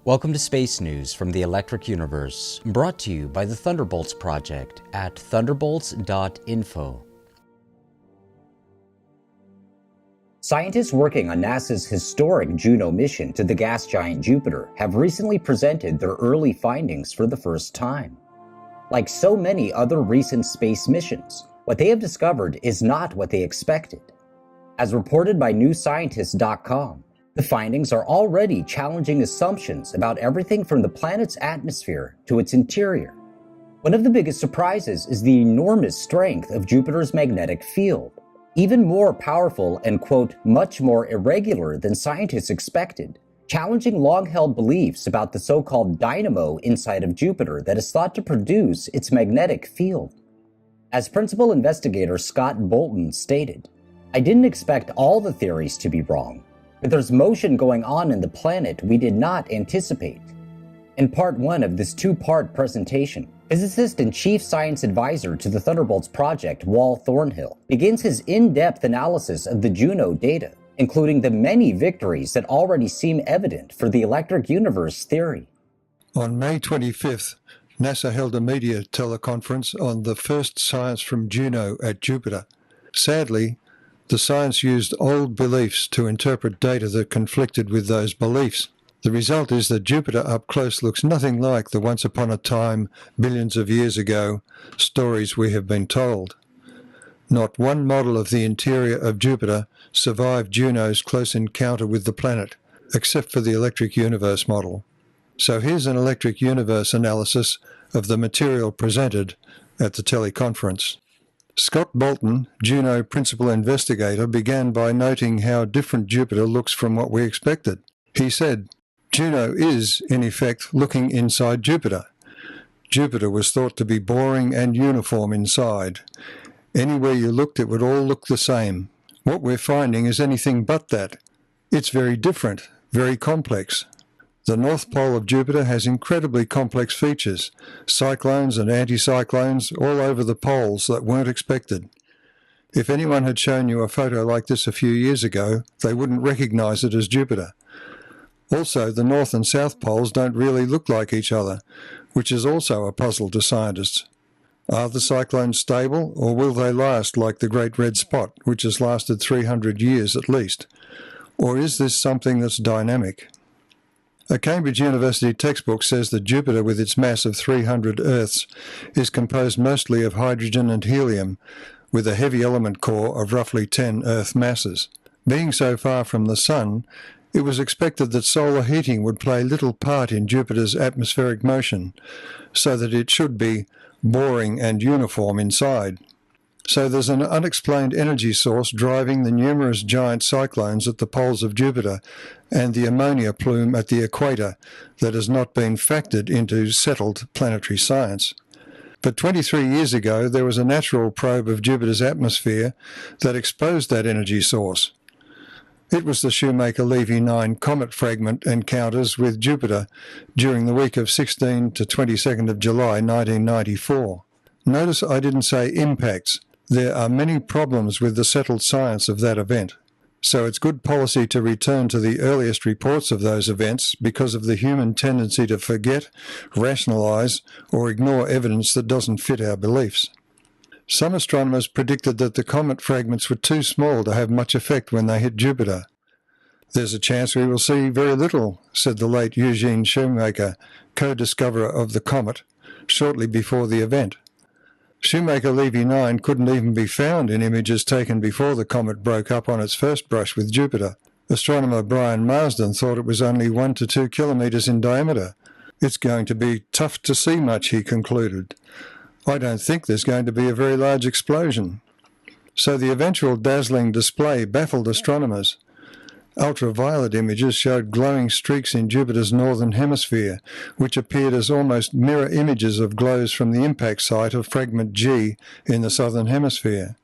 Welcome to Space News from the Electric Universe, brought to you by the Thunderbolts Project at thunderbolts.info. Scientists working on NASA's historic Juno mission to the gas giant Jupiter have recently presented their early findings for the first time. Like so many other recent space missions, what they have discovered is not what they expected. As reported by newscientist.com, the findings are already challenging assumptions about everything from the planet's atmosphere to its interior. One of the biggest surprises is the enormous strength of Jupiter's magnetic field, even more powerful and, quote, much more irregular than scientists expected, challenging long-held beliefs about the so-called dynamo inside of Jupiter that is thought to produce its magnetic field. As principal investigator Scott Bolton stated, "I didn't expect all the theories to be wrong, but there's motion going on in the planet we did not anticipate." In part one of this two-part presentation, physicist and chief science advisor to the Thunderbolts Project, Wal Thornhill, begins his in-depth analysis of the Juno data, including the many victories that already seem evident for the electric universe theory. On May 25th, NASA held a media teleconference on the first science from Juno at Jupiter. Sadly, the science used old beliefs to interpret data that conflicted with those beliefs. The result is that Jupiter up close looks nothing like the once upon a time, billions of years ago, stories we have been told. Not one model of the interior of Jupiter survived Juno's close encounter with the planet, except for the electric universe model. So here's an electric universe analysis of the material presented at the teleconference. Scott Bolton, Juno principal investigator, began by noting how different Jupiter looks from what we expected. He said, "Juno is, in effect, looking inside Jupiter. Jupiter was thought to be boring and uniform inside. Anywhere you looked, it would all look the same. What we're finding is anything but that. It's very different, very complex. The North Pole of Jupiter has incredibly complex features, cyclones and anticyclones all over the poles that weren't expected. If anyone had shown you a photo like this a few years ago, they wouldn't recognize it as Jupiter. Also, the North and South Poles don't really look like each other, which is also a puzzle to scientists. Are the cyclones stable, or will they last like the Great Red Spot, which has lasted 300 years at least? Or is this something that's dynamic?" A Cambridge University textbook says that Jupiter, with its mass of 300 Earths, is composed mostly of hydrogen and helium, with a heavy element core of roughly 10 Earth masses. Being so far from the Sun, it was expected that solar heating would play little part in Jupiter's atmospheric motion, so that it should be boring and uniform inside. So there's an unexplained energy source driving the numerous giant cyclones at the poles of Jupiter and the ammonia plume at the equator that has not been factored into settled planetary science. But 23 years ago, there was a natural probe of Jupiter's atmosphere that exposed that energy source. It was the Shoemaker-Levy 9 comet fragment encounters with Jupiter during the week of 16 to 22nd of July 1994. Notice I didn't say impacts. There are many problems with the settled science of that event. So it's good policy to return to the earliest reports of those events because of the human tendency to forget, rationalize, or ignore evidence that doesn't fit our beliefs. Some astronomers predicted that the comet fragments were too small to have much effect when they hit Jupiter. "There's a chance we will see very little," said the late Eugene Shoemaker, co-discoverer of the comet, shortly before the event. Shoemaker-Levy 9 couldn't even be found in images taken before the comet broke up on its first brush with Jupiter. Astronomer Brian Marsden thought it was only 1 to 2 kilometres in diameter. "It's going to be tough to see much," he concluded. "I don't think there's going to be a very large explosion." So the eventual dazzling display baffled astronomers. Ultraviolet images showed glowing streaks in Jupiter's northern hemisphere, which appeared as almost mirror images of glows from the impact site of fragment G in the southern hemisphere.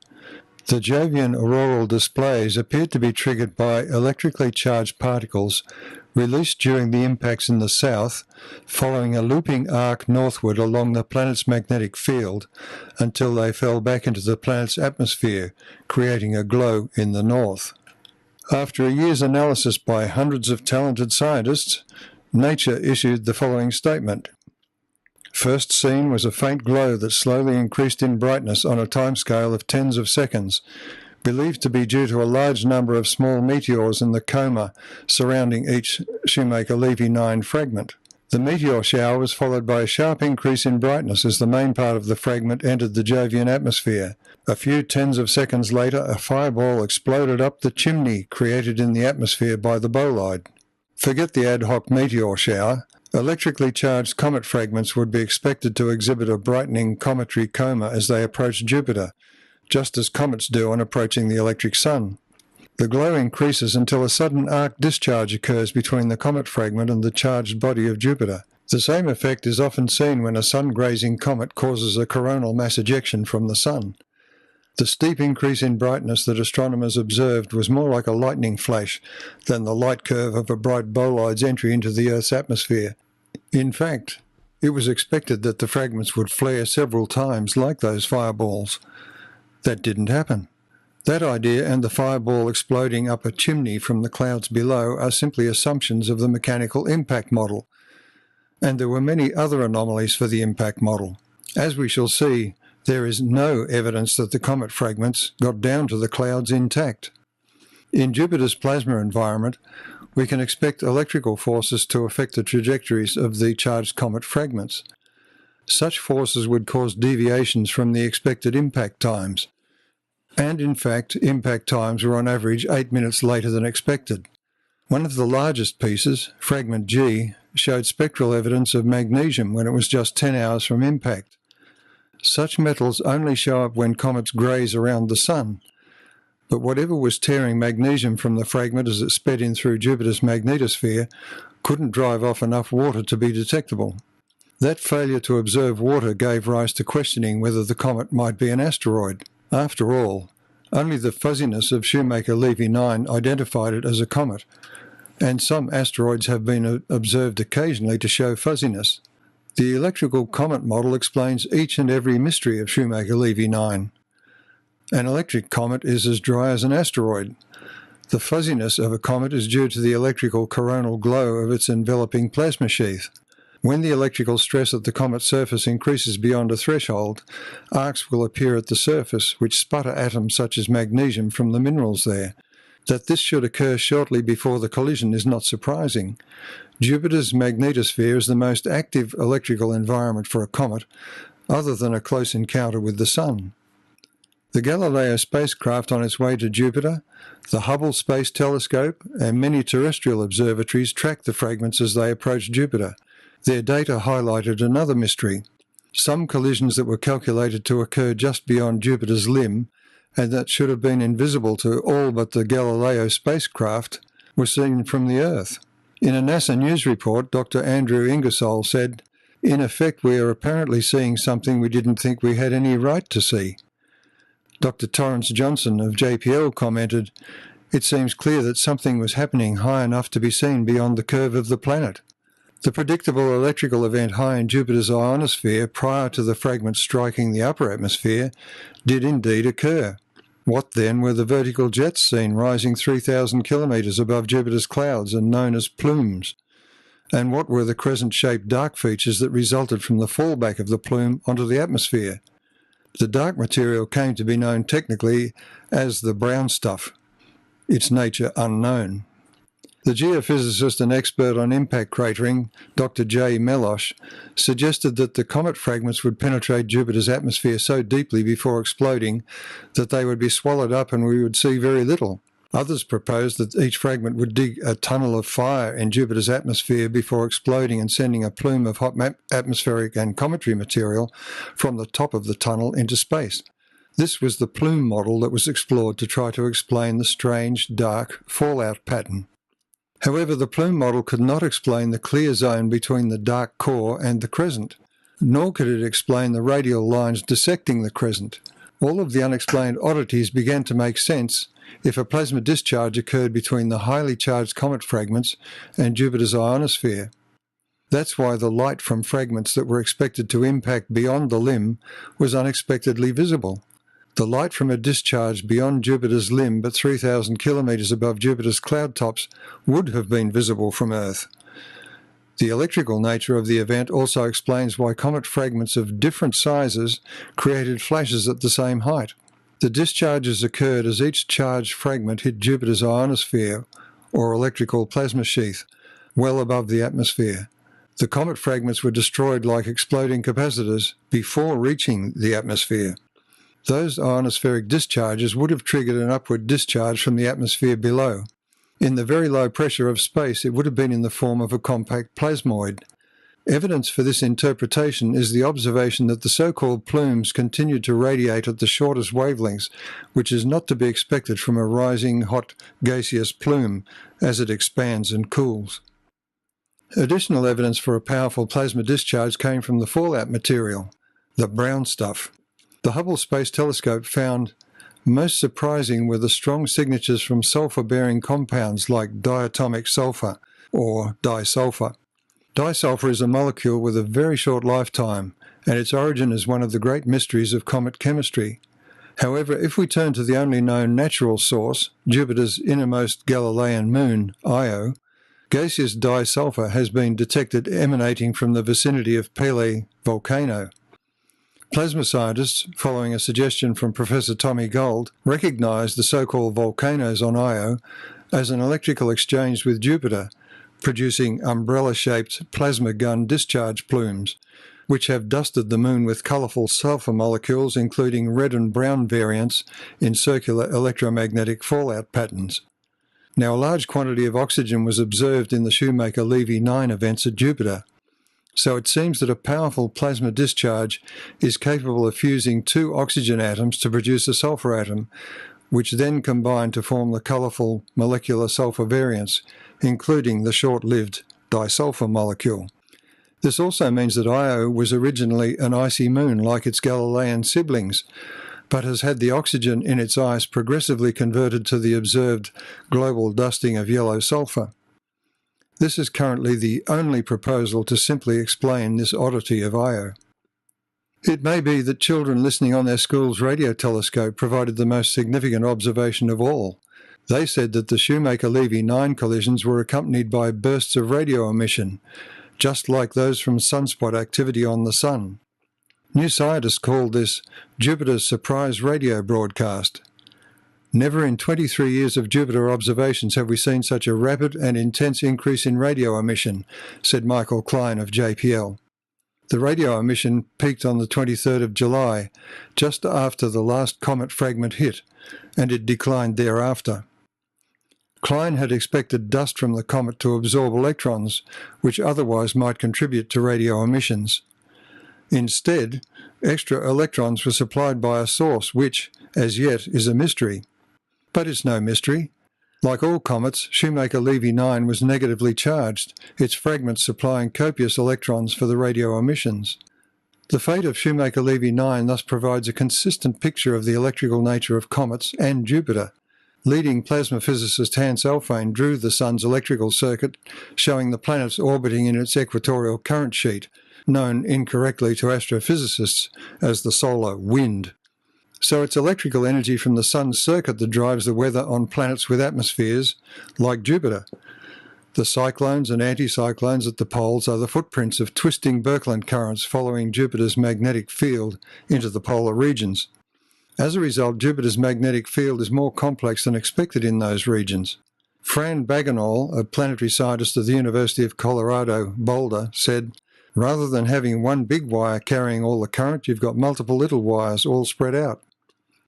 The Jovian auroral displays appeared to be triggered by electrically charged particles released during the impacts in the south, following a looping arc northward along the planet's magnetic field until they fell back into the planet's atmosphere, creating a glow in the north. After a year's analysis by hundreds of talented scientists, Nature issued the following statement. First seen was a faint glow that slowly increased in brightness on a timescale of tens of seconds, believed to be due to a large number of small meteors in the coma surrounding each Shoemaker-Levy 9 fragment. The meteor shower was followed by a sharp increase in brightness as the main part of the fragment entered the Jovian atmosphere. A few tens of seconds later, a fireball exploded up the chimney created in the atmosphere by the bolide. Forget the ad hoc meteor shower. Electrically charged comet fragments would be expected to exhibit a brightening cometary coma as they approach Jupiter, just as comets do on approaching the electric sun. The glow increases until a sudden arc discharge occurs between the comet fragment and the charged body of Jupiter. The same effect is often seen when a sun-grazing comet causes a coronal mass ejection from the sun. The steep increase in brightness that astronomers observed was more like a lightning flash than the light curve of a bright bolide's entry into the Earth's atmosphere. In fact, it was expected that the fragments would flare several times like those fireballs. That didn't happen. That idea and the fireball exploding up a chimney from the clouds below are simply assumptions of the mechanical impact model. And there were many other anomalies for the impact model. As we shall see, there is no evidence that the comet fragments got down to the clouds intact. In Jupiter's plasma environment, we can expect electrical forces to affect the trajectories of the charged comet fragments. Such forces would cause deviations from the expected impact times. And in fact, impact times were on average 8 minutes later than expected. One of the largest pieces, fragment G, showed spectral evidence of magnesium when it was just 10 hours from impact. Such metals only show up when comets graze around the Sun. But whatever was tearing magnesium from the fragment as it sped in through Jupiter's magnetosphere couldn't drive off enough water to be detectable. That failure to observe water gave rise to questioning whether the comet might be an asteroid. After all, only the fuzziness of Shoemaker-Levy 9 identified it as a comet, and some asteroids have been observed occasionally to show fuzziness. The electrical comet model explains each and every mystery of Shoemaker-Levy 9. An electric comet is as dry as an asteroid. The fuzziness of a comet is due to the electrical coronal glow of its enveloping plasma sheath. When the electrical stress at the comet's surface increases beyond a threshold, arcs will appear at the surface which sputter atoms such as magnesium from the minerals there. That this should occur shortly before the collision is not surprising. Jupiter's magnetosphere is the most active electrical environment for a comet, other than a close encounter with the Sun. The Galileo spacecraft on its way to Jupiter, the Hubble Space Telescope, and many terrestrial observatories tracked the fragments as they approached Jupiter. Their data highlighted another mystery. Some collisions that were calculated to occur just beyond Jupiter's limb, and that should have been invisible to all but the Galileo spacecraft, were seen from the Earth. In a NASA news report, Dr. Andrew Ingersoll said, "In effect, we are apparently seeing something we didn't think we had any right to see." Dr. Torrance Johnson of JPL commented, "It seems clear that something was happening high enough to be seen beyond the curve of the planet." The predictable electrical event high in Jupiter's ionosphere prior to the fragment striking the upper atmosphere did indeed occur. What then were the vertical jets seen rising 3,000 kilometres above Jupiter's clouds and known as plumes? And what were the crescent-shaped dark features that resulted from the fallback of the plume onto the atmosphere? The dark material came to be known technically as the brown stuff, its nature unknown. The geophysicist and expert on impact cratering, Dr. J. Melosh, suggested that the comet fragments would penetrate Jupiter's atmosphere so deeply before exploding that they would be swallowed up and we would see very little. Others proposed that each fragment would dig a tunnel of fire in Jupiter's atmosphere before exploding and sending a plume of hot atmospheric and cometary material from the top of the tunnel into space. This was the plume model that was explored to try to explain the strange, dark fallout pattern. However, the plume model could not explain the clear zone between the dark core and the crescent, nor could it explain the radial lines dissecting the crescent. All of the unexplained oddities began to make sense if a plasma discharge occurred between the highly charged comet fragments and Jupiter's ionosphere. That's why the light from fragments that were expected to impact beyond the limb was unexpectedly visible. The light from a discharge beyond Jupiter's limb but 3,000 kilometres above Jupiter's cloud tops would have been visible from Earth. The electrical nature of the event also explains why comet fragments of different sizes created flashes at the same height. The discharges occurred as each charged fragment hit Jupiter's ionosphere, or electrical plasma sheath, well above the atmosphere. The comet fragments were destroyed like exploding capacitors before reaching the atmosphere. Those ionospheric discharges would have triggered an upward discharge from the atmosphere below. In the very low pressure of space, it would have been in the form of a compact plasmoid. Evidence for this interpretation is the observation that the so-called plumes continued to radiate at the shortest wavelengths, which is not to be expected from a rising hot gaseous plume as it expands and cools. Additional evidence for a powerful plasma discharge came from the fallout material, the brown stuff. The Hubble Space Telescope found most surprising were the strong signatures from sulfur-bearing compounds like diatomic sulfur, or disulfur. Disulfur is a molecule with a very short lifetime, and its origin is one of the great mysteries of comet chemistry. However, if we turn to the only known natural source, Jupiter's innermost Galilean moon, Io, gaseous disulfur has been detected emanating from the vicinity of Pelee volcano. Plasma scientists, following a suggestion from Professor Tommy Gold, recognized the so-called volcanoes on Io as an electrical exchange with Jupiter, producing umbrella-shaped plasma gun discharge plumes, which have dusted the moon with colourful sulfur molecules, including red and brown variants in circular electromagnetic fallout patterns. Now, a large quantity of oxygen was observed in the Shoemaker-Levy 9 events at Jupiter, so it seems that a powerful plasma discharge is capable of fusing two oxygen atoms to produce a sulfur atom, which then combine to form the colourful molecular sulfur variants, including the short-lived disulfur molecule. This also means that Io was originally an icy moon like its Galilean siblings, but has had the oxygen in its ice progressively converted to the observed global dusting of yellow sulfur. This is currently the only proposal to simply explain this oddity of Io. It may be that children listening on their school's radio telescope provided the most significant observation of all. They said that the Shoemaker-Levy 9 collisions were accompanied by bursts of radio emission, just like those from sunspot activity on the Sun. New scientists called this Jupiter's surprise radio broadcast. Never in 23 years of Jupiter observations have we seen such a rapid and intense increase in radio emission, said Michael Klein of JPL. The radio emission peaked on the 23rd of July, just after the last comet fragment hit, and it declined thereafter. Klein had expected dust from the comet to absorb electrons, which otherwise might contribute to radio emissions. Instead, extra electrons were supplied by a source which, as yet, is a mystery. But it's no mystery. Like all comets, Shoemaker-Levy 9 was negatively charged, its fragments supplying copious electrons for the radio emissions. The fate of Shoemaker-Levy 9 thus provides a consistent picture of the electrical nature of comets and Jupiter. Leading plasma physicist Hans Alfvén drew the Sun's electrical circuit, showing the planets orbiting in its equatorial current sheet, known incorrectly to astrophysicists as the solar wind. So it's electrical energy from the Sun's circuit that drives the weather on planets with atmospheres, like Jupiter. The cyclones and anticyclones at the poles are the footprints of twisting Birkeland currents following Jupiter's magnetic field into the polar regions. As a result, Jupiter's magnetic field is more complex than expected in those regions. Fran Bagenal, a planetary scientist at the University of Colorado, Boulder, said, "Rather than having one big wire carrying all the current, you've got multiple little wires all spread out.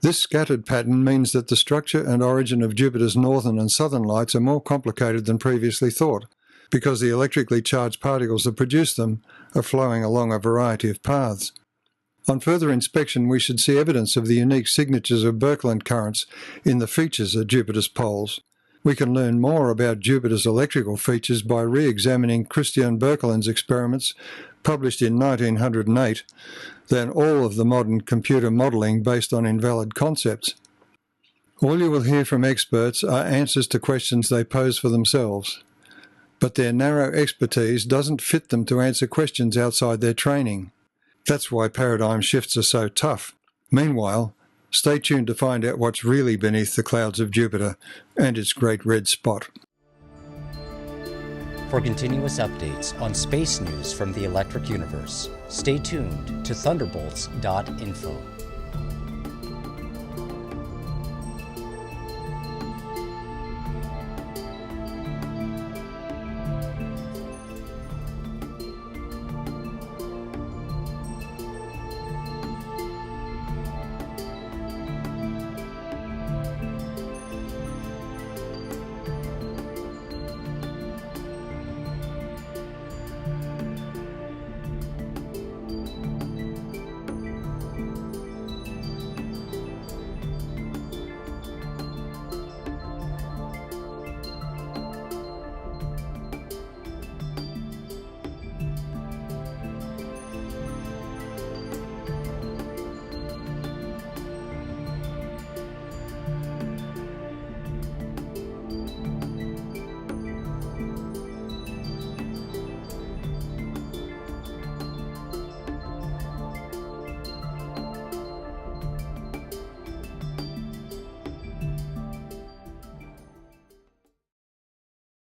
This scattered pattern means that the structure and origin of Jupiter's northern and southern lights are more complicated than previously thought, because the electrically charged particles that produce them are flowing along a variety of paths. On further inspection, we should see evidence of the unique signatures of Birkeland currents in the features of Jupiter's poles. We can learn more about Jupiter's electrical features by re-examining Christian Birkeland's experiments, published in 1908, than all of the modern computer modelling based on invalid concepts. All you will hear from experts are answers to questions they pose for themselves, but their narrow expertise doesn't fit them to answer questions outside their training. That's why paradigm shifts are so tough. Meanwhile, stay tuned to find out what's really beneath the clouds of Jupiter and its great red spot. For continuous updates on space news from the electric universe, stay tuned to thunderbolts.info.